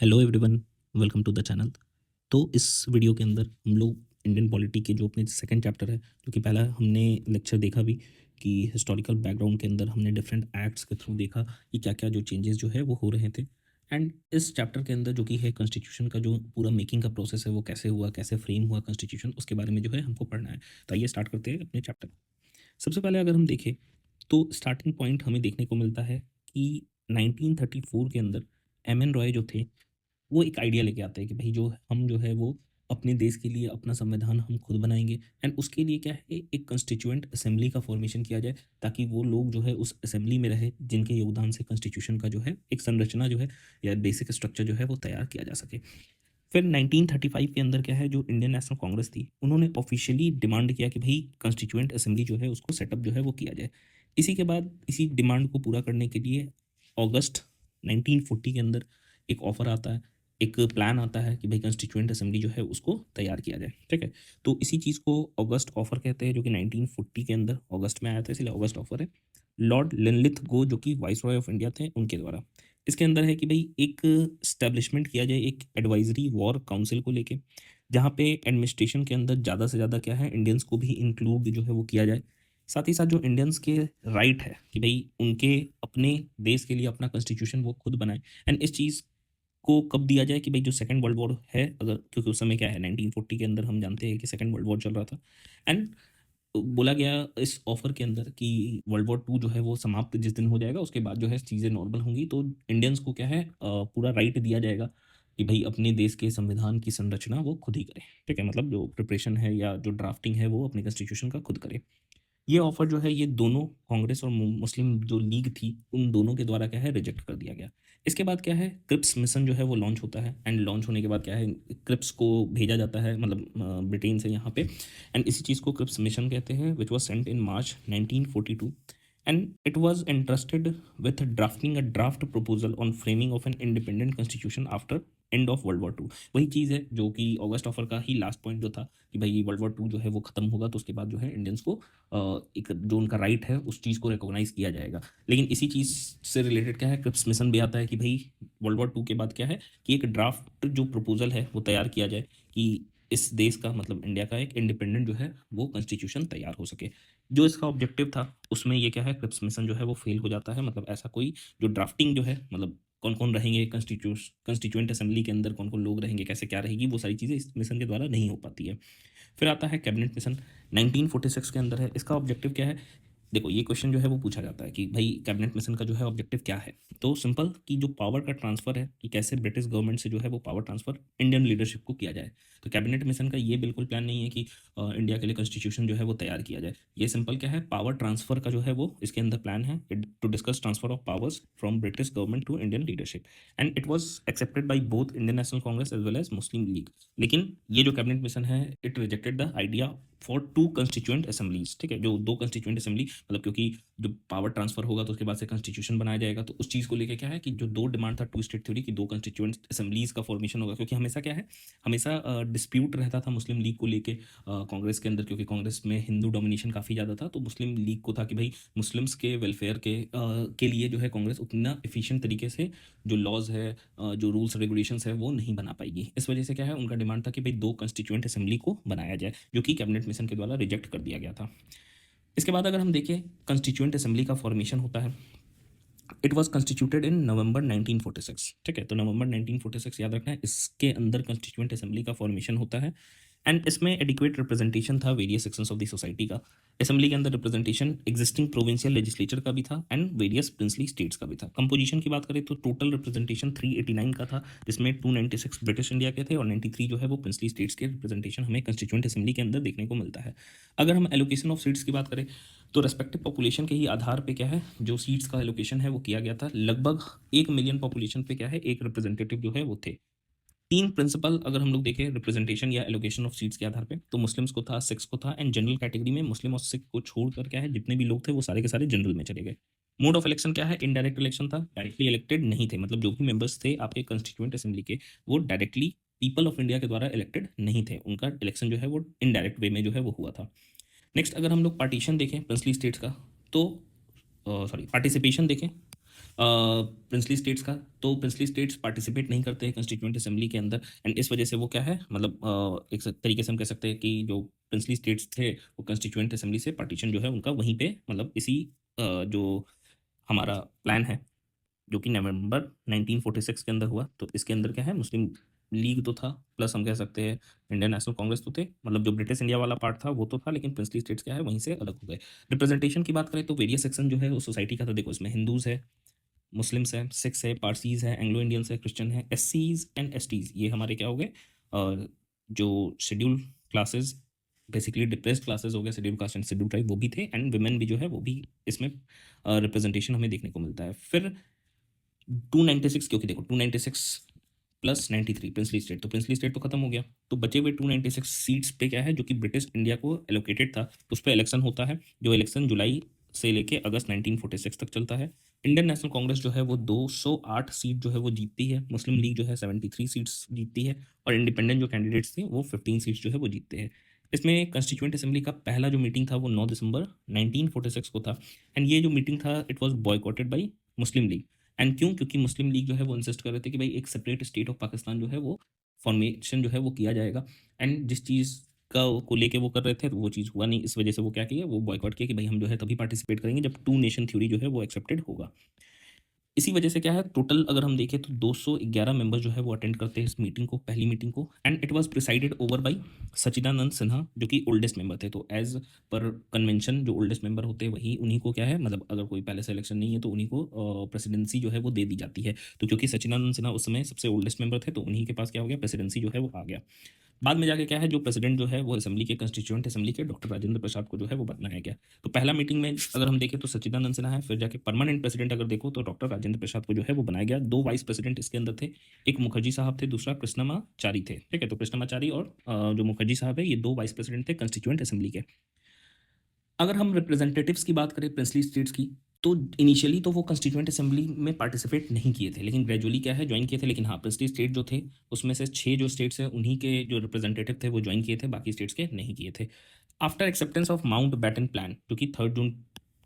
Hello everyone, welcome to the channel. तो इस video के अंदर हम लोग इंडियन पॉलिटी के जो अपने सेकंड चैप्टर है, जो कि पहला हमने लेक्चर देखा भी कि हिस्टोरिकल बैकग्राउंड के अंदर हमने डिफरेंट एक्ट्स के थ्रू देखा कि क्या क्या जो चेंजेस जो है वो हो रहे थे। एंड इस चैप्टर के अंदर जो कि है कॉन्स्टिट्यूशन का जो पूरा मेकिंग का प्रोसेस है वो कैसे हुआ, कैसे फ्रेम हुआ कॉन्स्टिट्यूशन, उसके बारे में जो है हमको पढ़ना है। तो आइए स्टार्ट करते हैं अपने चैप्टर। सबसे पहले अगर हम देखें तो स्टार्टिंग पॉइंट हमें देखने को मिलता है कि 1934 के अंदर एम एन रॉय जो थे वो एक आइडिया लेके आते हैं कि भाई जो है वो अपने देश के लिए अपना संविधान हम खुद बनाएंगे। एंड उसके लिए क्या है, एक कंस्टिट्यूएंट असेंबली का फॉर्मेशन किया जाए ताकि वो लोग जो है उस असेंबली में रहे जिनके योगदान से कॉन्स्टिट्यूशन का जो है एक संरचना जो है या बेसिक स्ट्रक्चर जो है वो तैयार किया जा सके। फिर 1935 के अंदर क्या है, जो इंडियन नेशनल कांग्रेस थी उन्होंने ऑफिशियली डिमांड किया कि भाई कॉन्स्टिट्यूएंट असेंबली जो है उसको सेटअप जो है वो किया जाए। इसी के बाद इसी डिमांड को पूरा करने के लिए अगस्त 1940 के अंदर एक ऑफर आता है, एक प्लान आता है कि भाई कॉन्स्टिट्यूएंट असेंबली जो है उसको तैयार किया जाए। ठीक है, तो इसी चीज़ को अगस्त ऑफर कहते हैं, जो कि 1940 के अंदर अगस्त में आया था, इसलिए अगस्त ऑफर है। लॉर्ड लिनलिथ गो जो कि वाइस रॉय ऑफ इंडिया थे उनके द्वारा। इसके अंदर है कि भाई एक स्टैब्लिशमेंट किया जाए एक एडवाइजरी वॉर काउंसिल को लेके, जहाँ पे एडमिनिस्ट्रेशन के अंदर ज़्यादा से ज़्यादा क्या है इंडियंस को भी इंक्लूड जो है वो किया जाए। साथ ही साथ जो इंडियंस के राइट है कि भाई उनके अपने देश के लिए अपना कॉन्स्टिट्यूशन वो खुद बनाए। एंड इस चीज़ को कब दिया जाए कि भाई जो सेकंड वर्ल्ड वॉर है, अगर क्योंकि उस समय क्या है 1940 के अंदर हम जानते हैं कि सेकंड वर्ल्ड वॉर चल रहा था। एंड बोला गया इस ऑफर के अंदर कि वर्ल्ड वॉर टू जो है वो समाप्त जिस दिन हो जाएगा उसके बाद जो है चीज़ें नॉर्मल होंगी, तो इंडियंस को क्या है पूरा राइट दिया जाएगा कि भाई अपने देश के संविधान की संरचना वो खुद ही करें। ठीक है, मतलब जो प्रिपरेशन है या जो ड्राफ्टिंग है वो अपने कॉन्स्टिट्यूशन का खुद करें। ये ऑफर जो है ये दोनों कांग्रेस और मुस्लिम जो लीग थी उन दोनों के द्वारा क्या है रिजेक्ट कर दिया गया। इसके बाद क्या है, क्रिप्स मिशन जो है वो लॉन्च होता है। एंड लॉन्च होने के बाद क्या है, क्रिप्स को भेजा जाता है, मतलब ब्रिटेन से यहाँ पे। एंड इसी चीज़ को क्रिप्स मिशन कहते हैं, which was sent in March 1942। And it was entrusted with drafting a draft proposal on framing of an independent constitution after end of world war two. वही चीज़ है जो कि अगस्त ऑफर का ही लास्ट पॉइंट जो था कि भाई वर्ल्ड वॉर टू जो है वो खत्म होगा तो उसके बाद जो है इंडियंस को एक जो उनका राइट है उस चीज़ को रिकॉग्नाइज किया जाएगा। लेकिन इसी चीज़ से रिलेटेड क्या है, क्रिप्स मिशन भी आता है कि भाई वर्ल्ड वॉर टू के बाद क्या है कि एक ड्राफ्ट जो प्रपोजल है वो तैयार किया जाए कि इस देश का मतलब इंडिया का एक इंडिपेंडेंट जो है वो कॉन्स्टिट्यूशन तैयार हो सके। जो इसका ऑब्जेक्टिव था उसमें ये क्या है, क्रिप्स मिशन जो है वो फेल हो जाता है। मतलब ऐसा कोई जो ड्राफ्टिंग जो है, मतलब कौन कौन रहेंगे कॉन्स्टिट्यूएंट असेंबली के अंदर, कौन कौन लोग रहेंगे, कैसे क्या रहेगी, वो सारी चीज़ें इस मिशन के द्वारा नहीं हो पाती है। फिर आता है कैबिनेट मिशन, 1946 के अंदर है। इसका ऑब्जेक्टिव क्या है, देखो ये क्वेश्चन जो है वो पूछा जाता है कि भाई कैबिनेट मिशन का जो है ऑब्जेक्टिव क्या है। तो सिंपल कि जो पावर का ट्रांसफर है कि कैसे ब्रिटिश गवर्नमेंट से जो है वो पावर ट्रांसफर इंडियन लीडरशिप को किया जाए। तो कैबिनेट मिशन का ये बिल्कुल प्लान नहीं है कि इंडिया के लिए कॉन्स्टिट्यूशन जो है वो तैयार किया जाए। ये सिंपल क्या है, पावर ट्रांसफर का जो है वो इसके अंदर प्लान है, to discuss transfer of powers from British government to Indian leadership. And it was accepted by both Indian National Congress as well as Muslim League. लेकिन ये जो कैबिनेट मिशन है it rejected the idea for two constituent assemblies. ठीक है, जो दो constituent assembly, मतलब क्योंकि जो पावर ट्रांसफर होगा तो उसके बाद से कॉन्स्टिट्यूशन बनाया जाएगा, तो उस चीज़ को लेकर क्या है कि जो दो डिमांड था टू स्टेट थ्योरी की, दो कंस्टिट्यूएंट असेंबलीज का फॉर्मेशन होगा। क्योंकि हमेशा क्या है, हमेशा डिस्प्यूट रहता था मुस्लिम लीग को लेके कांग्रेस के अंदर, क्योंकि कांग्रेस में हिंदू डोमिनेशन काफ़ी ज़्यादा था। तो मुस्लिम लीग को था कि भाई मुस्लिम्स के वेलफेयर के लिए जो है कांग्रेस उतना एफिशिएंट तरीके से जो लॉज है, जो रूल्स रेगुलेशंस है वो नहीं बना पाएगी। इस वजह से क्या है, उनका डिमांड था कि भाई दो कंस्टिट्यूएंट असेंबली को बनाया जाए, जो कि कैबिनेट मिशन के द्वारा रिजेक्ट कर दिया गया था। इसके बाद अगर हम देखें कंस्टिट्यूएंट असेंबली का फॉर्मेशन होता है, इट वॉज कंस्टिट्यूटेड इन नवंबर 1946। ठीक है, तो नवंबर 1946 याद रखना है, इसके अंदर कंस्टिट्यूएंट असेंबली का फॉर्मेशन होता है। एंड इसमें एडिक्वेट रिप्रेजेंटेशन था various sections of the society का। असेंबली के अंदर रिप्रेजेंटेशन एग्जिस्टिंग प्रोविंशियल लेजिस्लेचर का भी था एंड वेरियस प्रिंसली स्टेट्स का भी था। कंपोजिशन की बात करें तो टोटल रिप्रेजेंटेशन 389 का था, जिसमें 296 ब्रिटिश इंडिया के थे और 93 जो है वो प्रिंसली स्टेट्स के रिप्रेजेंटेशन हमें कंस्टिट्यूएंट असेंबली के अंदर देखने को मिलता है। अगर हम एलोकेशन ऑफ सीट्स की बात करें तो रेस्पेक्टिव पॉपुलेशन के ही आधार पे क्या है जो सीट्स का एलोकेशन है वो किया गया था। लगभग 1 मिलियन पॉपुलेशन पे क्या है एक रिप्रेजेंटेटिव जो है वो थे। तीन प्रिंसिपल अगर हम लोग देखें रिप्रेजेंटेशन या एलोकेशन ऑफ सीट्स के आधार पे, तो मुस्लिम्स को था, सिख्स को था, एंड जनरल कैटेगरी में मुस्लिम और सिख को छोड़कर क्या है जितने भी लोग थे वो सारे के सारे जनरल में चले गए। मोड ऑफ इलेक्शन क्या है, इनडायरेक्ट इलेक्शन था, डायरेक्टली इलेक्टेड नहीं थे। मतलब जो भी मेंबर्स थे आपके कंस्टिट्यूएंट असेंबली के वो डायरेक्टली पीपल ऑफ इंडिया के द्वारा इलेक्टेड नहीं थे, उनका इलेक्शन जो है वो इनडायरेक्ट वे में जो है वो हुआ था। नेक्स्ट अगर हम लोग पार्टीशन देखें प्रिंसली स्टेट्स का, तो सॉरी पार्टिसिपेशन देखें प्रिंसली स्टेट्स का, तो प्रिंसली स्टेट्स पार्टिसिपेट नहीं करते हैं कंस्टिट्यूएंट असेंबली के अंदर, एंड इस वजह से वो क्या है, मतलब एक तरीके से हम कह सकते हैं कि जो प्रिंसली स्टेट्स थे वो कंस्टिट्यूएंट असेंबली से पार्टीशन जो है उनका वहीं पे, मतलब इसी जो हमारा प्लान है जो कि नवंबर 1946 के अंदर हुआ, तो इसके अंदर क्या है, मुस्लिम लीग तो था, प्लस हम कह सकते हैं इंडियन नेशनल कांग्रेस तो थे, मतलब जो ब्रिटिश इंडिया वाला पार्ट था वो तो था, लेकिन प्रिंसली स्टेट्स क्या है वहीं से अलग हो गए। रिप्रेजेंटेशन की बात करें तो वेरियस सेक्शन जो है उस सोसाइटी का था, देखो इसमें हिंदूज है, मुस्लिम्स है, सिख्स है, पारसीज है, एंग्लो इंडियंस है, क्रिश्चियन है, एससीज एंड एसटीज, ये हमारे क्या हो गए, और जो schedule classes, basically depressed classes हो गए, schedule caste and schedule tribe वो भी थे, एंड विमेन भी जो है वो भी इसमें रिप्रेजेंटेशन हमें देखने को मिलता है। फिर 296, क्योंकि देखो 296 प्लस 93 प्रिंसली स्टेट, तो प्रिंसली स्टेट तो खत्म हो गया, तो बचे हुए 296 सीट्स पे क्या है जो कि ब्रिटिश इंडिया को एलोकेटेड था, उस पर इलेक्शन होता है, जो इलेक्शन जुलाई से लेके अगस्त 1946 तक चलता है। इंडियन नेशनल कांग्रेस जो है वो 208 सीट जो है वो जीतती है, मुस्लिम लीग जो है 73 सीट्स जीतती है, और इंडिपेंडेंट जो कैंडिडेट्स थे वो 15 सीट्स जो है वो जीतते हैं। इसमें कंस्टिट्यूएंट असेंबली का पहला जो मीटिंग था वो 9 दिसंबर 1946 को था, एंड ये जो मीटिंग था it was boycotted bye Muslim league. And क्यों, क्योंकि मुस्लिम लीग जो है वो इंसिस्ट कर रहे थे कि भाई एक सेपरेट स्टेट ऑफ पाकिस्तान जो है वो फॉर्मेशन जो है वो किया जाएगा, एंड जिस चीज़ का को लेके वो कर रहे थे वो चीज़ हुआ नहीं, इस वजह से वो क्या किया, वो बॉयकॉट किया कि भाई हम जो है तभी पार्टिसिपेट करेंगे जब टू नेशन थ्योरी जो है वो एक्सेप्टेड होगा। इसी वजह से क्या है, टोटल अगर हम देखें तो 211 मेंबर जो है वो अटेंड करते हैं इस मीटिंग को, पहली मीटिंग को, and it was presided over by Sachchidananda Sinha जो कि ओल्डेस्ट मेंबर थे। तो एज पर कन्वेंशन जो ओल्डेस्ट मेंबर होते हैं वही उन्हीं को क्या है, मतलब अगर कोई पहले से इलेक्शन नहीं है तो उन्हीं को प्रेसिडेंसी जो है वो दे दी जाती है। तो क्योंकि सच्चिदानंद सिन्हा उस समय सबसे ओल्डेस्ट मेंबर थे तो उन्हीं के पास क्या हो गया, प्रेसिडेंसी जो है वो आ गया। बाद में जाके क्या है, जो प्रेसिडेंट जो है वो असेंबली के कंस्टिट्यूएंट असेंबली के डॉक्टर राजेंद्र प्रसाद को जो है वो बनाया गया। तो पहला मीटिंग में अगर हम देखें तो सच्चिदानंद सिन्हा है, फिर जाके परमानेंट प्रेसिडेंट अगर देखो तो डॉक्टर राजेंद्र प्रसाद को जो है वो बनाया गया। दो वाइस प्रेसिडेंट इसके अंदर थे, एक मुखर्जी साहब थे, दूसरा कृष्णमाचारी थे, ठीक है। तो कृष्णमाचारी और जो मुखर्जी साहब है ये दो वाइस प्रेसिडेंट थे कंस्टिट्यूएंट असेंबली के। अगर हम रिप्रेजेंटेटिव्स की बात करें प्रिंसली स्टेट्स की, तो इनिशियली तो वो कंस्टिट्यूएंट असेंबली में पार्टिसिपेट नहीं किए थे, लेकिन ग्रेजुअली क्या है ज्वाइन किए थे। लेकिन हाँ, प्रिंसली स्टेट जो थे उसमें से 6 जो स्टेट्स हैं उन्हीं के जो रिप्रेजेंटेटिव थे वो ज्वाइन किए थे, बाकी स्टेट्स के नहीं किए थे। After acceptance of Mountbatten plan जो कि 3 जून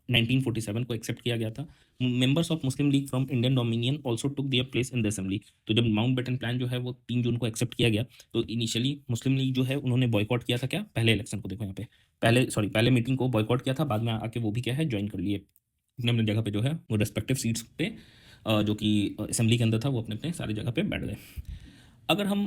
1947 को एक्सेप्ट किया गया था, members of Muslim league from Indian dominion also took their place in the assembly. तो जब माउंट बैटन प्लान जो है वो 3 जून को एक्सेप्ट किया गया, तो इनिशियली मुस्लिम लीग जो है उन्होंने बॉयकॉट किया था, क्या पहले इलेक्शन को, देखो यहाँ पे पहले मीटिंग को बॉयकॉट किया था, बाद में आके वो भी क्या है ज्वाइन कर लिए अपने अपने जगह पे जो है वो रेस्पेक्टिव सीट्स पे, जो कि असेंबली के अंदर था वो अपने अपने सारी जगह पे बैठ गए। अगर हम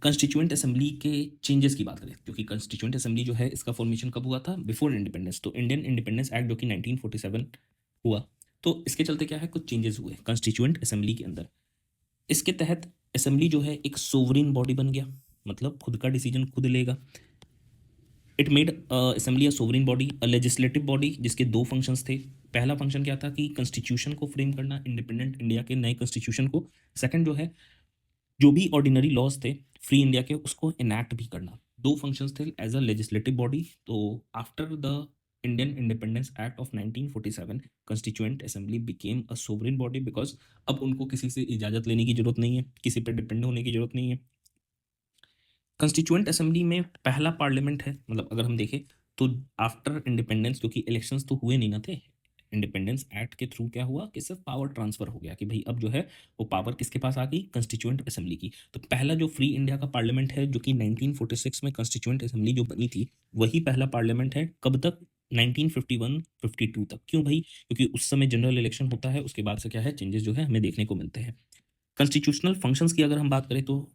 कंस्टिट्यूएंट असेंबली के चेंजेस की बात करें, क्योंकि कंस्टिट्यूएंट असेंबली जो है इसका फॉर्मेशन कब हुआ था, बिफोर इंडिपेंडेंस, तो इंडियन इंडिपेंडेंस एक्ट जो कि 1947 हुआ, तो इसके चलते क्या है कुछ चेंजेस हुए कंस्टिट्यूएंट असेंबली के अंदर। इसके तहत असेंबली जो है एक सोवरेन बॉडी बन गया, मतलब खुद का डिसीजन खुद लेगा। It made assembly a sovereign body, a legislative body, जिसके दो फंक्शंस थे। पहला फंक्शन क्या था कि कॉन्स्टिट्यूशन को फ्रेम करना, इंडिपेंडेंट इंडिया के नए कॉन्स्टिट्यूशन को। सेकंड जो है जो भी ऑर्डिनरी लॉज थे फ्री इंडिया के उसको इनैक्ट भी करना। दो फंक्शंस थे एज अ लेजिस्लेटिव बॉडी। तो after the Indian independence act of 1947 constituent assembly became a sovereign body, because अब उनको किसी से इजाजत लेने की जरूरत नहीं है, किसी पर डिपेंड होने की जरूरत नहीं है। कंस्टिट्यूएंट असेंबली में पहला पार्लियामेंट है, मतलब अगर हम देखें तो आफ्टर इंडिपेंडेंस, क्योंकि इलेक्शंस तो हुए नहीं ना थे, इंडिपेंडेंस एक्ट के थ्रू क्या हुआ कि सिर्फ पावर ट्रांसफर हो गया कि भाई अब जो है वो पावर किसके पास आ गई, कंस्टिट्यूएंट असेंबली की। तो पहला जो फ्री इंडिया का पार्लियामेंट है जो कि 1946 में कंस्टिट्यूएंट असेंबली जो बनी थी वही पहला पार्लियामेंट है। कब तक, 1951-52 तक। क्यों भाई, क्योंकि उस समय जनरल इलेक्शन होता है, उसके बाद से क्या है चेंजेस जो है हमें देखने को मिलते हैं। कॉन्स्टिट्यूशनल फंक्शंस की अगर हम बात करें तो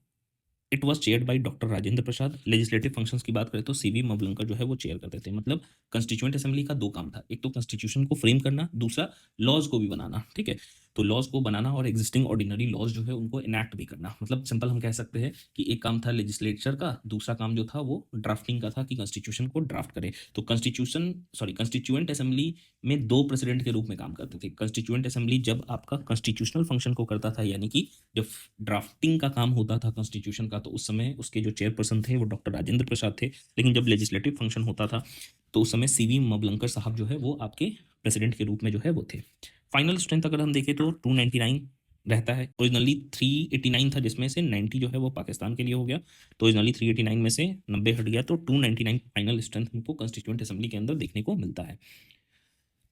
it was chaired by doctor Rajendra Prasad. Legislative functions की बात करें तो सीवी मवलंकर जो है वो चेयर करते थे। मतलब कंस्टिट्यूएंट असेंबली का दो काम था, एक तो कॉन्स्टिट्यूशन को फ्रेम करना, दूसरा लॉज को भी बनाना, ठीक है। तो लॉज को बनाना और एग्जिस्टिंग ऑर्डिनरी लॉज जो है उनको इनैक्ट भी करना। मतलब सिंपल हम कह सकते हैं कि एक काम था लेजिस्लेचर का, दूसरा काम जो था वो ड्राफ्टिंग का था कि कॉन्स्टिट्यूशन को ड्राफ्ट करे। तो कंस्टिट्यूएंट असेंबली में दो प्रेसिडेंट के रूप में काम करते थे। कंस्टिट्यूएंट असेंबली जब आपका कॉन्स्टिट्यूशनल फंक्शन को करता था, यानी कि जब ड्राफ्टिंग का काम होता था कॉन्स्टिट्यूशन का, तो उस समय उसके जो चेयरपर्सन थे वो डॉक्टर राजेंद्र प्रसाद थे। लेकिन जब लेजिस्लेटिव फंक्शन होता था तो उस समय सीवी मवलंकर साहब जो है वो आपके प्रेसिडेंट के रूप में जो है वो थे। फाइनल स्ट्रेंथ अगर हम देखें तो 299 रहता है। ओरिजिनली 389 था, जिसमें से 90 जो है वो पाकिस्तान के लिए हो गया। तो ओरिजिनली 389 में से 90 हट गया, तो 299 फाइनल स्ट्रेंथ हमको कंस्टिट्यूएंट असेंबली के अंदर देखने को मिलता है।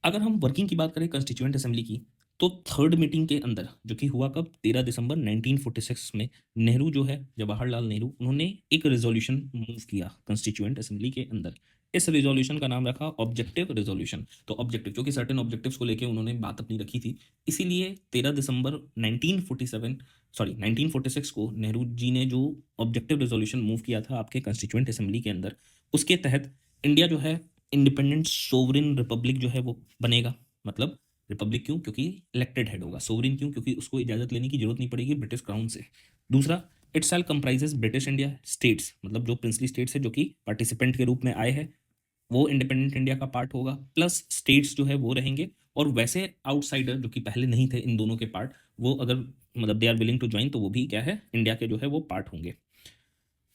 अगर हम वर्किंग की बात करें कंस्टिट्यूएंट असेंबली की, तो थर्ड मीटिंग के अंदर जो कि हुआ कब 13 दिसंबर 1946 में, नेहरू जो है जवाहरलाल नेहरू, उन्होंने एक रेजोल्यूशन मूव किया कॉन्स्टिट्यूएंट असेंबली के अंदर। इस रेजोल्यूशन का नाम रखा ऑब्जेक्टिव रेजोल्यूशन। तो ऑब्जेक्टिव क्योंकि सर्टेन ऑब्जेक्टिव्स को लेके उन्होंने बात अपनी रखी थी, इसीलिए 13 दिसंबर 1946 को नेहरू जी ने जो ऑब्जेक्टिव रेजोल्यूशन मूव किया था आपके कॉन्स्टिट्यूएंट असेंबली के अंदर, उसके तहत इंडिया जो है इंडिपेंडेंट सोवरेन रिपब्लिक जो है वो बनेगा। मतलब रिपब्लिक क्यों? क्योंकि इलेक्टेड हेड होगा। सोवरेन क्यों? क्योंकि उसको इजाजत लेने की जरूरत नहीं पड़ेगी ब्रिटिश क्राउन से। दूसरा, it shall comprises British India states, मतलब जो प्रिंसली स्टेट्स है जो कि पार्टिसिपेंट के रूप में आए हैं, वो इंडिपेंडेंट इंडिया का पार्ट होगा, प्लस स्टेट्स जो है वो रहेंगे। और वैसे आउटसाइडर जो कि पहले नहीं थे इन दोनों के पार्ट, वो अगर मतलब they are willing to join, तो वो भी क्या है, इंडिया के जो है वो पार्ट होंगे।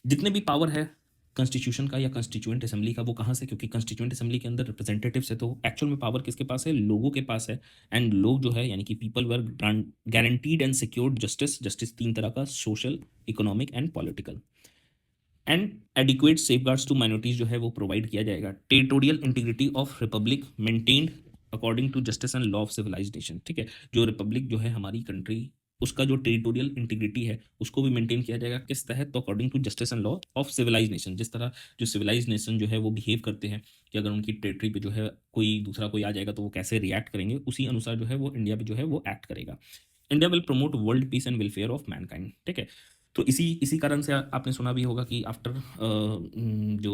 जितने भी पावर है कॉन्स्टिट्यूशन का या कॉन्स्टिट्यूएंट असेंबली का, वो कहाँ से? क्योंकि कॉन्स्टिट्यूएंट असेंबली के अंदर रिप्रेजेंटेटिव्स है, तो एक्चुअल में पावर किसके पास है? लोगों के पास है। एंड लोग जो है यानी कि people were guaranteed and secured justice. Justice तीन तरह का, social, economic and political. And adequate safeguards to minorities जो है वो प्रोवाइड किया जाएगा। Territorial integrity of republic maintained according to justice and law of civilised nation. ठीक है, जो रिपब्लिक जो है हमारी कंट्री, उसका जो टेरिटोरियल इंटीग्रिटी है उसको भी मेंटेन किया जाएगा। किस तहत? तो according to justice and law of civilise nation. जिस तरह जो सिविलाइज नेशन जो है वो बिहेव करते हैं कि अगर उनकी टेरिटरी पे जो है कोई दूसरा कोई आ जाएगा तो वो कैसे रिएक्ट करेंगे, उसी अनुसार जो है वो इंडिया पे जो है वो एक्ट करेगा। India will promote world peace and welfare of Mankind. ठीक है, तो इसी इसी कारण से आपने सुना भी होगा कि आफ्टर जो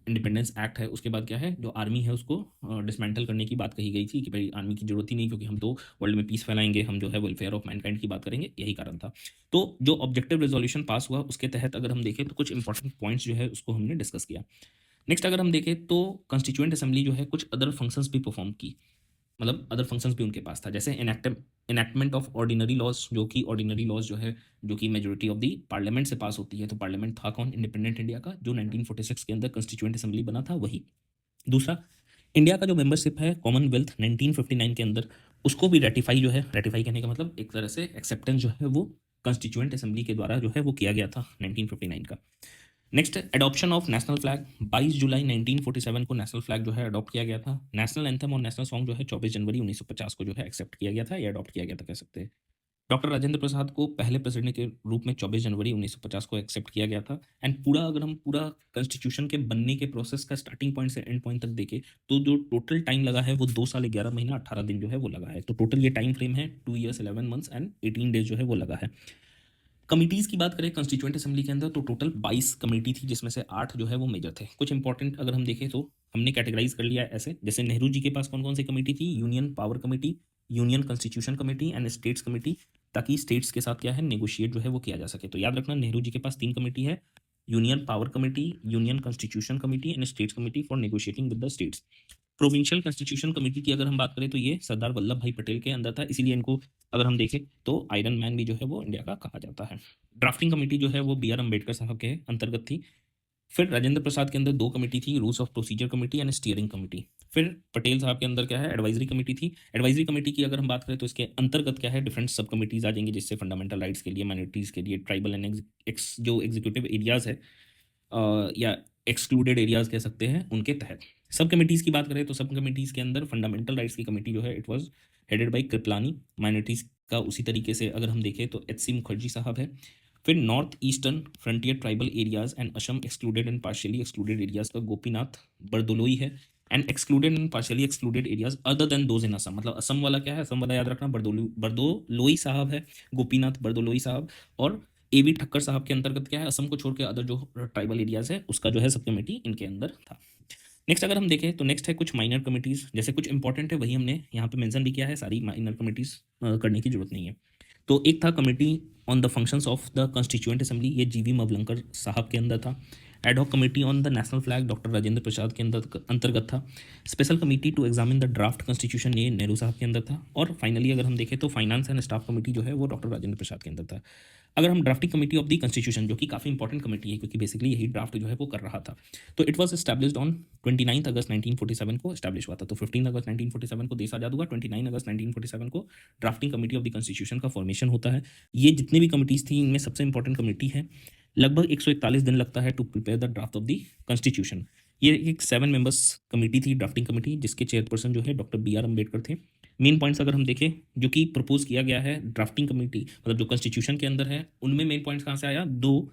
इंडिपेंडेंस एक्ट है उसके बाद क्या है, जो आर्मी है उसको डिसमेंटल करने की बात कही गई थी कि भाई आर्मी की जरूरत ही नहीं, क्योंकि हम तो वर्ल्ड में पीस फैलाएंगे, हम जो है वेलफेयर ऑफ मैनकाइंड की बात करेंगे, यही कारण था। तो जो ऑब्जेक्टिव रेजोल्यूशन पास हुआ उसके तहत अगर हम देखें तो कुछ इंपॉर्टेंट पॉइंट्स जो है उसको हमने डिस्कस किया। नेक्स्ट अगर हम देखें तो कॉन्स्टिट्यूएंट असेंबली जो है कुछ अदर फंक्शंस भी परफॉर्म की, मतलब अदर फंक्शंस भी उनके पास था, जैसे इनैक्टमेंट ऑफ ऑर्डिनरी लॉज, जो कि ऑर्डिनरी लॉज जो है जो कि मेजोरिटी ऑफ दी पार्लियामेंट से पास होती है। तो पार्लियामेंट था कौन? इंडिपेंडेंट इंडिया का, जो 1946 के अंदर कॉन्स्टिट्यूएंट असेंबली बना था वही। दूसरा, इंडिया का जो मेंबरशिप है कॉमनवेल्थ 1959 के अंदर, उसको भी रेटिफाई जो है, रेटिफाई कहने का मतलब एक तरह से एक्सेप्टेंस जो है वो कॉन्स्टिट्यूएंट असेंबली के द्वारा जो है वो किया गया था 1959 का। Next, adoption of national flag. 22 जुलाई 1947 को नेशनल फ्लैग जो है अडॉप्ट किया गया था। नेशनल एंथम और नेशनल सॉन्ग जो है 24 जनवरी 1950 को जो है एक्सेप्ट किया गया था या अडॉप्ट किया गया था कह सकते हैं। डॉक्टर राजेंद्र प्रसाद को पहले प्रेसिडेंट के रूप में 24 जनवरी 1950 को एक्सेप्ट किया गया था। एंड पूरा अगर हम पूरा कॉन्स्टिट्यूशन के बनने के प्रोसेस का स्टार्टिंग पॉइंट से एंड पॉइंट तक देखें तो जो टोटल टाइम लगा है वो 2 साल 11 महीना 18 दिन जो है वो लगा है। तो टोटल ये टाइम फ्रेम है 2 years 11 months एंड 18 days जो है वो लगा है। कमिटीज़ की बात करें कॉन्स्टिट्यूएंट असेंबली के अंदर तो टोटल 22 कमेटी थी, जिसमें से 8 जो है वो मेजर थे। कुछ इंपॉर्टेंट अगर हम देखें तो हमने कैटेगराइज कर लिया है ऐसे, जैसे नेहरू जी के पास कौन कौन सी कमेटी थी? Union power committee, union constitution committee and states committee, ताकि स्टेट्स के साथ क्या है नेगोशिएट जो है वो किया जा सके। तो याद रखना नेहरू जी के पास 3 कमेटी है, union power committee, union constitution committee and states committee for negotiating with the states. Provincial constitution committee की अगर हम बात करें तो ये सरदार वल्लभ भाई पटेल के अंदर था, इसीलिए इनको अगर हम देखें तो आयरन मैन भी जो है वो इंडिया का कहा जाता है। ड्राफ्टिंग कमेटी जो है वो बी आर अम्बेडकर साहब के अंतर्गत थी। फिर राजेंद्र प्रसाद के अंदर 2 कमेटी थी, rules of procedure committee and steering committee. फिर पटेल साहब के अंदर क्या है, एडवाइजरी कमेटी थी। एडवाइजरी कमेटी की अगर हम बात करें तो इसके अंतर्गत क्या है, डिफरेंट सब कमेटीज आ जाएंगी, जिससे फंडामेंटल राइट्स के लिए, माइनॉरिटीज के लिए, ट्राइबल एंड जो एग्जीक्यूटिव एरियाज है या एक्सक्लूडेड एरियाज कह सकते हैं, उनके तहत। सब कमेटीज़ की बात करें तो सब कमेटीज़ के अंदर फंडामेंटल राइट्स की कमेटी जो है it was headed by Kripalani. Minorities का उसी तरीके से अगर हम देखें तो एच.सी. मुखर्जी साहब है। फिर north eastern frontier tribal areas and Assam excluded and partially excluded areas का गोपीनाथ बरदोलोई है। And excluded and partially excluded areas other than those in Assam, मतलब असम वाला क्या है, असम वाला याद रखना बरदोलोई साहब है, गोपीनाथ बरदोलोई साहब। और ए.वी. ठक्कर साहब के अंतर्गत क्या है, असम को छोड़ के अदर जो ट्राइबल एरियाज है उसका जो है सब कमेटी इनके अंदर था। नेक्स्ट अगर हम देखें तो नेक्स्ट है कुछ माइनर कमिटीज़, जैसे कुछ इंपॉर्टेंट है वही हमने यहाँ पे मेंशन भी किया है, सारी माइनर कमिटीज़ करने की जरूरत नहीं है। तो एक था committee on the functions of the constituent assembly, ये जी.वी. मवलंकर साहब के अंदर था। Ad hoc committee on the national flag doctor Rajendra Prasad के अंतर्गत था। Special committee to examine the draft constitution, ये नेहरू साहब के अंदर था। और फाइनली अगर हम देखें तो फाइनेंस एंड स्टाफ कमेटी जो है वो डॉक्टर राजेंद्र प्रसाद के अंदर था। अगर हम drafting committee of the constitution, जो कि काफ़ी इंपॉर्टेंट कमेटी है क्योंकि बेसिकली यही ड्राफ्ट जो है वो कर रहा था, तो इट वॉज एस्टैब्लिश्ड ऑन 29 अगस्त 1947 को एस्टैब्लिश हुआ था। तो 15 अगस्त 1947 को देश आजाद हुआ, 29 अगस्त 1947 को drafting committee of the constitution का फॉर्मेशन होता है। ये जितने भी कमिटीज़ थी इनमें सबसे इंपॉर्टेंट कमेटी है। लगभग 141 दिन लगता है to prepare the draft of the constitution. ये एक 7 मेंबर्स कमेटी थी ड्राफ्टिंग कमेटी, जिसके चेयरपर्सन जो है डॉक्टर बी आर अम्बेडकर थे। मेन पॉइंट्स अगर हम देखें जो कि प्रपोज किया गया है ड्राफ्टिंग कमेटी, मतलब जो कॉन्स्टिट्यूशन के अंदर है, उनमें मेन पॉइंट्स कहाँ से आया, दो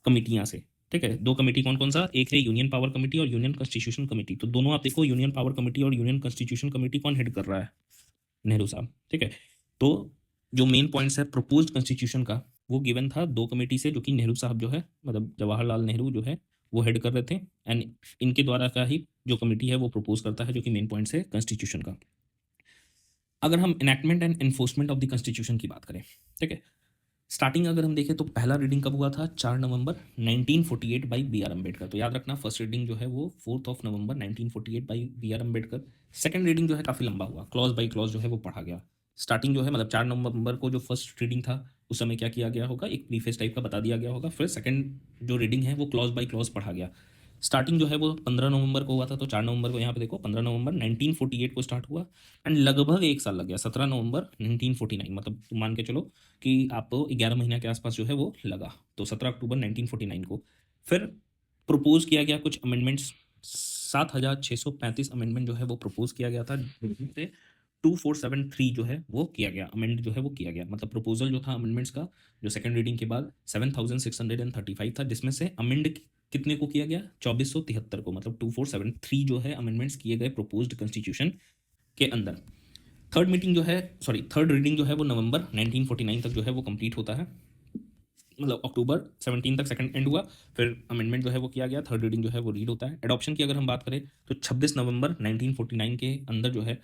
कमिटियां से। ठीक है, दो कमेटी कौन कौन सा, एक है यूनियन पावर कमेटी और यूनियन कॉन्स्टिट्यूशन कमेटी। तो दोनों आप देखो, यूनियन पावर कमेटी और यूनियन कॉन्स्टिट्यूशन कमेटी कौन हेड कर रहा है, नेहरू साहब। ठीक है, तो जो मेन पॉइंट्स है प्रपोज्ड कॉन्स्टिट्यूशन का, वो गिवन था दो कमेटी से, जो कि नेहरू साहब जो है, मतलब जवाहरलाल नेहरू जो है वो हेड कर रहे थे। एंड इनके द्वारा का ही जो कमेटी है वो प्रपोज करता है, जो कि मेन पॉइंट्स है कॉन्स्टिट्यूशन का। अगर हम enactment and enforcement of the constitution की बात करें, ठीक है, स्टार्टिंग अगर हम देखें तो पहला रीडिंग कब हुआ था, 4 नवंबर 1948 बाई बी आर अम्बेडकर। तो याद रखना फर्स्ट रीडिंग जो है वो 4 नवंबर 1948 by B R Ambedkar. Second reading जो है काफ़ी लंबा हुआ, क्लॉज बाई क्लॉज जो है वो पढ़ा गया। स्टार्टिंग जो है मतलब 4 नवंबर को जो फर्स्ट रीडिंग था उस समय क्या किया गया होगा, एक प्रीफेस टाइप का बता दिया गया होगा। फिर सेकंड जो रीडिंग है वो क्लॉज बाई क्लॉज पढ़ा गया। स्टार्टिंग जो है वो 15 नवंबर को हुआ था, तो 4 नवंबर को यहाँ पे देखो 15 नवंबर 1948 को स्टार्ट हुआ। एंड लगभग एक साल लग गया, 17 नवंबर 1949, मतलब मान के चलो कि आपको 11 महीना के आसपास जो है वो लगा। तो 17 अक्टूबर 1949 को फिर प्रपोज किया गया कुछ अमेंडमेंट्स, 7635 अमेंडमेंट जो है वो प्रपोज किया गया था, जिसमें से 2473 जो है वो किया गया, अमेंड जो है वो किया गया। मतलब प्रपोजल जो था अमेंडमेंट्स का, जो सेकंड रीडिंग के बाद 7635 था, जिसमें से अमेंड कितने को किया गया, 2473 को, मतलब 2473 जो है अमेंडमेंट्स किए गए प्रपोज्ड कॉन्स्टिट्यूशन के अंदर। थर्ड रीडिंग जो है वो नवंबर 1949 तक जो है वो कंप्लीट होता है, मतलब अक्टूबर 17 तक सेकंड एंड हुआ। फिर अमेंडमेंट जो है वो किया गया, थर्ड रीडिंग जो है वो रीड होता है। एडॉप्शन की अगर हम बात करें तो 26 नवंबर 1949 के अंदर जो है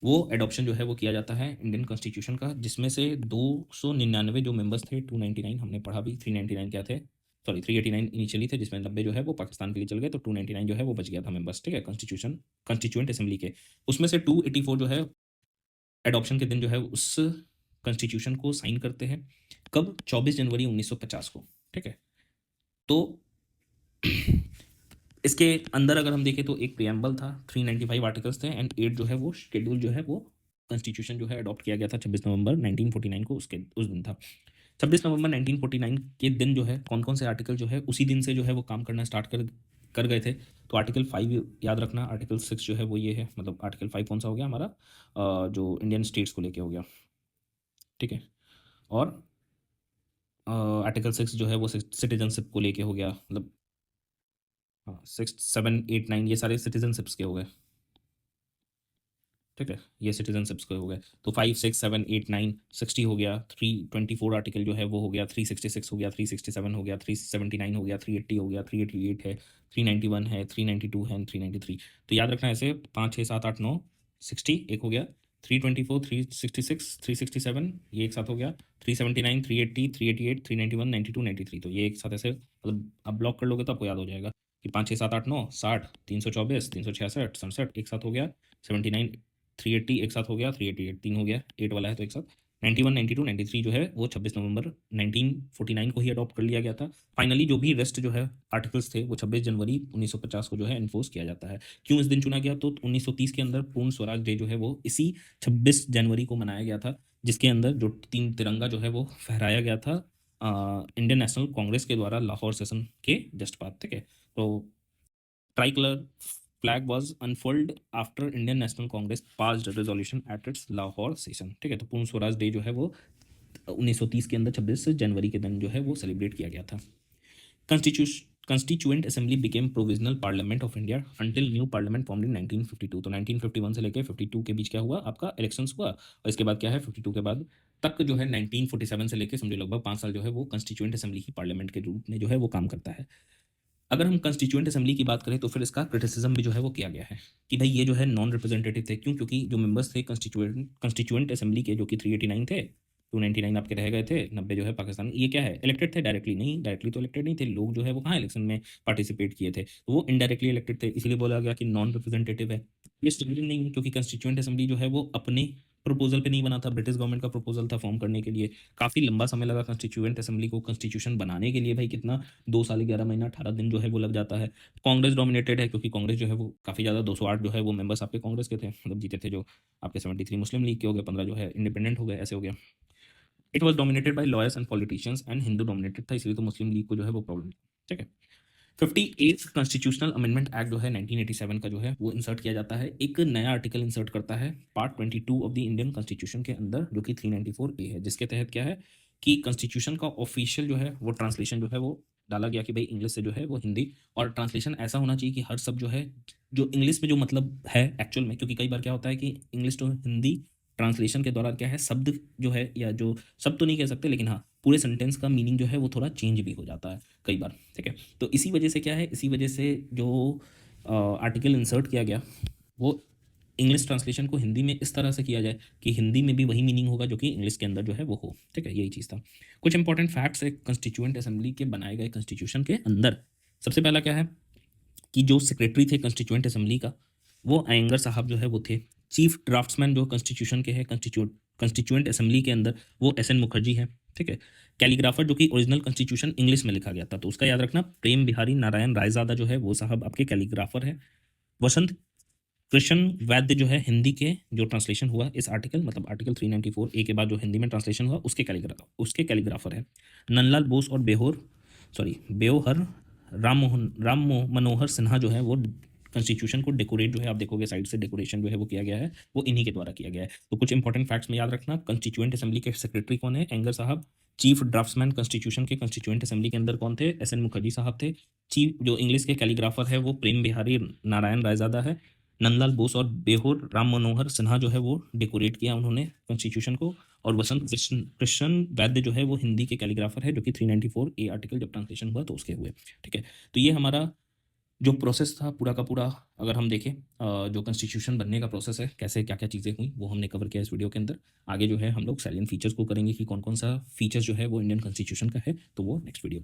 वो एडॉप्शन जो है वो किया जाता है इंडियन कॉन्स्टिट्यूशन का, जिसमें से 299 जो मेंबर्स थे, 299 हमने पढ़ा भी, 399 क्या थे, सॉरी 389 इनिशियली थे, जिसमें 90 जो है वो पाकिस्तान के लिए चल गए, तो 299 जो है वो बच गया था मेंबर्स। ठीक है, कॉन्स्टिट्यूएंट असेंबली के, उसमें से 284 जो है एडॉप्शन के दिन जो है उस कॉन्स्टिट्यूशन को साइन करते हैं। कब, 24 जनवरी 1950 को। ठीक है, तो इसके अंदर अगर हम देखें तो एक प्रियम्बल था, 395 आर्टिकल्स थे, एंड 8 जो है वो शेड्यूल जो है वो कॉन्स्टिट्यूशन जो है अडॉप्ट किया गया था 26 नवंबर 1949 को, उसके उस दिन था। 26 नवंबर 1949 के दिन जो है कौन कौन से आर्टिकल जो है उसी दिन से जो है वो काम करना स्टार्ट कर गए थे। तो आर्टिकल 5 याद रखना, आर्टिकल 6 जो है वो ये है, मतलब आर्टिकल 5 कौन सा हो गया हमारा, जो इंडियन स्टेट्स को लेके हो गया। ठीक है, और आर्टिकल 6 जो है वो सिटीजनशिप को लेके हो गया, मतलब हाँ 6 7 8 9 ये सारे सिटीजनशिप्स के हो गए। ठीक है, ये सिटीजनशिप्स के हो गए। तो 5 6 7 8 9 60 हो गया, 324 आर्टिकल जो है वो हो गया, 366 हो गया, 367 हो गया, 379 हो गया, 380 हो गया, 388 है, 391 है, 392 है, 393। तो याद रखना ऐसे 5 6 7 8 9 60 एक हो गया, 324 366 367 ये एक साथ हो गया, 379 380 388 391 92 93। तो ये एक साथ ऐसे, मतलब आप ब्लॉक कर लोगे तो आपको याद हो जाएगा कि 5 6 7 8 9 60 324 366 67 एक साथ हो गया, 79 380 एक साथ हो गया, 388 तीन हो गया, 8 वाला है तो एक साथ, 91 92 93 जो है वो 26 नवंबर 1949 को ही अडॉप्ट कर लिया गया था। फाइनली जो भी रेस्ट जो है आर्टिकल्स थे वो 26 जनवरी 1950 को जो है इन्फोर्स किया जाता है। क्यों इस दिन चुना गया, तो 1930 के अंदर पूर्ण स्वराज डे जो है वो इसी 26 जनवरी को मनाया गया था, जिसके अंदर जो 3 तिरंगा जो है वो फहराया गया था इंडियन नेशनल कांग्रेस के द्वारा लाहौर सेशन के जस्ट बाद। ठीक है, तो tricolour flag was unfold after Indian National Congress passed resolution at its Lahore session. ठीक है, तो पूर्ण स्वराज डे जो है वो 1930 के अंदर 26 जनवरी के दिन जो है वो सेलिब्रेट किया गया था। Constituent assembly became provisional parliament of India until new parliament formed in 1952। तो 1951 से लेकर 52 के बीच क्या हुआ, आपका इलेक्शंस हुआ, और इसके बाद क्या है 52 के बाद तक जो है 1947 से लेकर समझो लगभग 5 साल जो है वो कंस्टिट्यूएंट असेंबली ही पार्लियामेंट के रूप में जो है वो काम करता है। अगर हम कंस्टिट्यूएंट असेंबली की बात करें तो फिर इसका क्रिटिसिज्म भी जो है वो किया गया है कि भाई ये जो है नॉन रिप्रेजेंटेटिव थे। क्यों, क्योंकि जो मेंबर्स थे कंस्टिट्यूएंट असेंबली के, जो कि 389 थे, 299 आपके रह गए थे, 90 जो है पाकिस्तान, ये क्या है इलेक्टेड थे डायरेक्टली, नहीं डायरेक्टली तो इलेक्टेड नहीं थे लोग, जो है वो कहाँ इलेक्शन में पार्टिसिपेट किए थे, तो वो इनडायरेक्टली इलेक्टेड थे, इसलिए बोला गया कि नॉन रिप्रेजेंटेटिव है। ये स्टेबल नहीं है, क्योंकि कंस्टिट्यूएंट असेंबली जो है वो अपने प्रपोजल पे नहीं बना था, ब्रिटिश गवर्नमेंट का प्रपोजल था फॉर्म करने के लिए। काफ़ी लंबा समय लगा कंस्टिट्यूएंट असेंबली को कॉन्स्टिट्यूशन बनाने के लिए, भाई कितना, 2 साल 11 महीना 18 दिन जो है वो लग जाता है। कांग्रेस डोमिनेटेड है, क्योंकि कांग्रेस जो है वो काफ़ी ज़्यादा 208 जो है वो मेंबर्स आपके कांग्रेस के थे, मतलब जीते थे, जो आपके 73 मुस्लिम लीग के हो गए, 15 जो है इंडिपेंडेंट हो गए, ऐसे हो गया। It was dominated by lawyers and politicians, and Hindu dominated था, इसलिए तो मुस्लिम लीग को जो है वो प्रॉब्लम। ठीक है, 58th कॉन्स्टिट्यूशनल अमेंडमेंट एक्ट जो है 1987 का जो है वो इंसर्ट किया जाता है, एक नया आर्टिकल इंसर्ट करता है part 22 of the Indian constitution के अंदर, जो कि 394 ए है, जिसके तहत क्या है कि कॉन्स्टिट्यूशन का ऑफिशियल जो है वो ट्रांसलेशन जो है वो डाला गया कि भाई इंग्लिश से जो है वो हिंदी, और ट्रांसलेशन ऐसा होना चाहिए कि हर शब्द जो है जो इंग्लिश में जो मतलब है एक्चुअल में, क्योंकि कई बार क्या होता है कि इंग्लिश टू हिंदी ट्रांसलेशन के दौरान क्या है शब्द जो है, या जो शब्द तो नहीं कह सकते लेकिन हाँ पूरे सेंटेंस का मीनिंग जो है वो थोड़ा चेंज भी हो जाता है कई बार, ठीक है। तो इसी वजह से क्या है, इसी वजह से जो आर्टिकल इंसर्ट किया गया वो इंग्लिश ट्रांसलेशन को हिंदी में इस तरह से किया जाए कि हिंदी में भी वही मीनिंग होगा जो कि इंग्लिश के अंदर जो है वो हो, ठीक है, यही चीज़ था। कुछ इंपॉर्टेंट फैक्ट्स है कंस्टिट्यूएंट असेंबली के बनाए गए कॉन्स्टिट्यूशन के अंदर। सबसे पहला क्या है कि जो सेक्रेटरी थे कॉन्स्टिट्यूएंट असेंबली का, वो अयंगर साहब जो है वो थे। चीफ ड्राफ्ट्समैन जो कॉन्स्टिट्यूशन के हैं कॉन्स्टिट्यूएंट असेंबली के अंदर, वो एस एन मुखर्जी है, ठीक है। कैलीग्राफर जो कि ओरिजिनल कॉन्स्टिट्यूशन इंग्लिश में लिखा गया था, तो उसका याद रखना, प्रेम बिहारी नारायण रायजादा जो है वो साहब आपके कैलीग्राफर है। वसंत कृष्ण वैद्य जो है हिंदी के जो ट्रांसलेशन हुआ इस आर्टिकल, मतलब आर्टिकल 394 ए के बाद जो हिंदी में ट्रांसलेशन हुआ उसके कैलीग्राफर है। नंदलाल बोस और बेओहर मनोहर सिन्हा जो है वो कॉन्स्टिट्यूशन को डेकोरेट जो है, आप देखोगे साइड से डेकोरेशन जो है वो किया गया है, वो इन्हीं के द्वारा किया गया है। तो कुछ इंपॉर्टेंट फैक्ट्स में याद रखना, कॉन्स्टिट्यूएंट असेंबली के सेक्रेटरी कौन है, एंगर साहब। चीफ ड्राफ्ट्समैन कॉन्स्टिट्यूशन के कॉन्स्टिट्यूएंट असेंबली के अंदर कौन थे, एस एन मुखर्जी साहब थे। चीफ जो इंग्लिश के कैलीग्राफर है वो प्रेम बिहारी नारायण रायजादा है। नंदलाल बोस और बेहोर राम मनोहर सिन्हा जो है वो डेकोरेट किया उन्होंने कॉन्स्टिट्यूशन को। और वसंत कृष्ण वैद्य जो है वो हिंदी के कैलीग्राफर है, जो कि 394 ए आर्टिकल जब ट्रांसलेशन हुआ तो उसके हुए, ठीक है। तो ये हमारा जो प्रोसेस था पूरा का पूरा, अगर हम देखें जो कॉन्स्टिट्यूशन बनने का प्रोसेस है, कैसे क्या क्या चीज़ें हुई, वो हमने कवर किया इस वीडियो के अंदर। आगे जो है हम लोग सैलिएंट फीचर्स को करेंगे कि कौन कौन सा फीचर्स जो है वो इंडियन कॉन्स्टिट्यूशन का है, तो वो नेक्स्ट वीडियो